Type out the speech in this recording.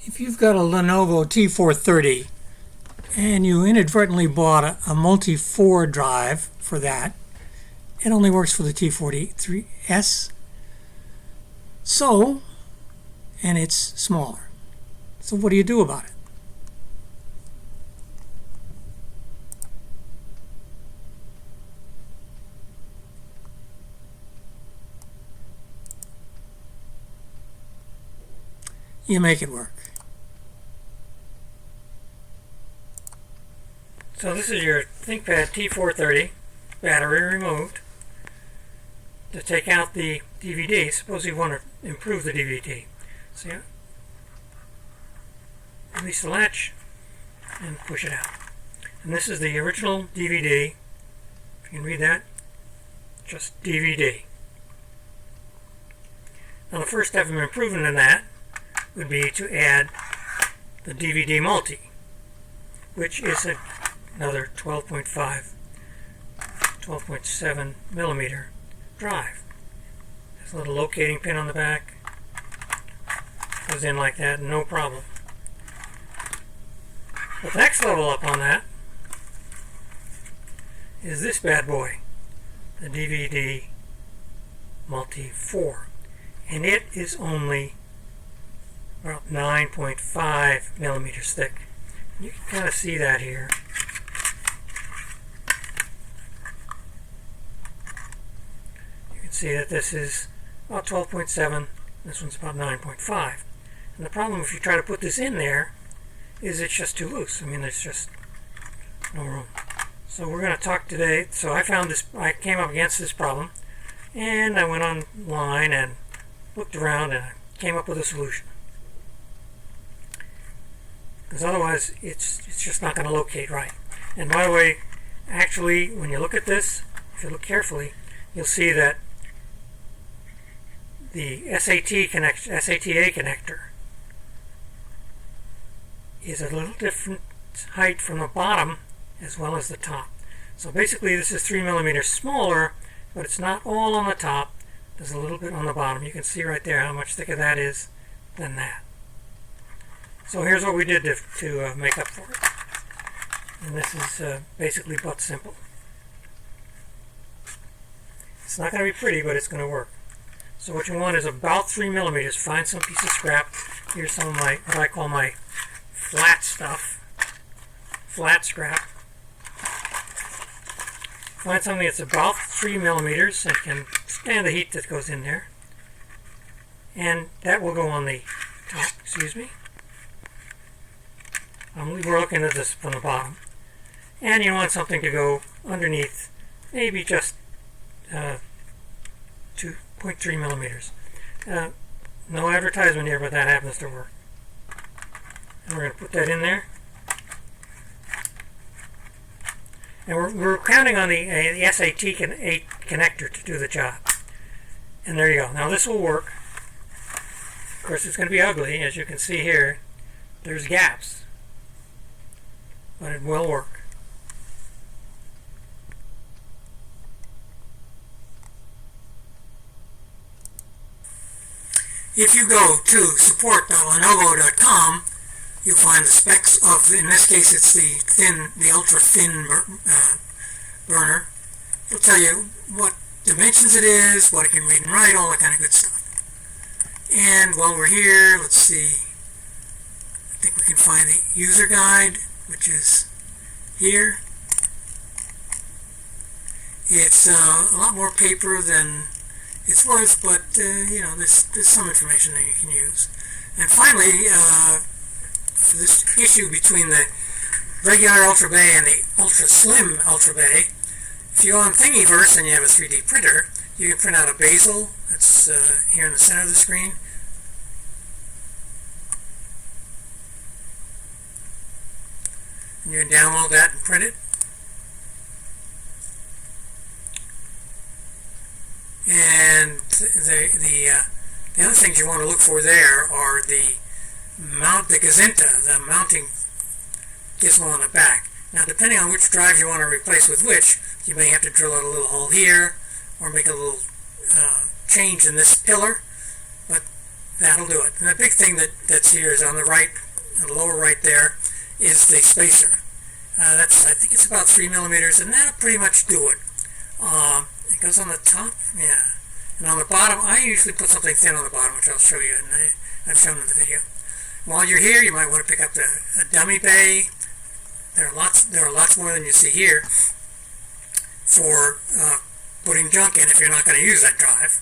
If you've got a Lenovo T430 and you inadvertently bought a multi-4 drive for that, it only works for the T43S. And it's smaller. So what do you do about it? You make it work. So this is your ThinkPad T430, battery removed. To take out the DVD, suppose you want to improve the DVD. So yeah, release the latch and push it out. And this is the original DVD. If you can read that, just DVD. Now the first step of improving in that would be to add the DVD multi, which is another 12.7 millimeter drive. There's a little locating pin on the back. Goes in like that, no problem. The next level up on that is this bad boy, the DVD Multi 4. And it is only about 9.5 millimeters thick. You can kind of see that here. You can see that this is about 12.7, this one's about 9.5. And the problem if you try to put this in there is it's just too loose. I mean, there's just no room. So we're going to talk today. So I came up against this problem, and I went online and looked around and I came up with a solution. Because otherwise it's just not going to locate right. And by the way, actually when you look at this, if you look carefully, you'll see that the SATA connector is a little different height from the bottom as well as the top. So basically this is 3 millimeters smaller, but it's not all on the top. There's a little bit on the bottom. You can see right there how much thicker that is than that. So here's what we did to make up for it. And this is basically but simple. It's not going to be pretty, but it's going to work. So what you want is about 3 millimeters. Find some piece of scrap. Here's some of my, what I call my flat stuff. Flat scrap. Find something that's about 3 millimeters and can stand the heat that goes in there. And that will go on the top, excuse me. We're looking at this from the bottom. And you want something to go underneath, maybe just 2.3 millimeters. No advertisement here, but that happens to work. And we're going to put that in there. And we're counting on the SATA connector to do the job. And there you go. Now this will work. Of course, it's going to be ugly, as you can see here. There's gaps. But it will work. If you go to support.lenovo.com, you'll find the specs of, in this case it's the ultra thin burner. It'll tell you what dimensions it is, what it can read and write, all that kind of good stuff. And while we're here, let's see, I think we can find the user guide, which is here. It's a lot more paper than it's worth, but you know, there's some information that you can use. And finally, for this issue between the regular UlrtaBay and the ultra slim UlrtaBay, if you go on Thingiverse and you have a 3D printer, you can print out a bezel that's here in the center of the screen. And you can download that and print it. And the other things you want to look for there are the gazinta, the mounting gizmo on the back. Now, depending on which drive you want to replace with which, you may have to drill out a little hole here or make a little change in this pillar. But That'll do it. And the big thing that's here is on the right, on the lower right there, is the spacer. I think it's about 3 millimeters, and that'll pretty much do it. It goes on the top, yeah. And on the bottom, I usually put something thin on the bottom, which I'll show you, and I've shown in the video. While you're here, you might want to pick up a dummy bay. There are lots more than you see here for putting junk in if you're not going to use that drive.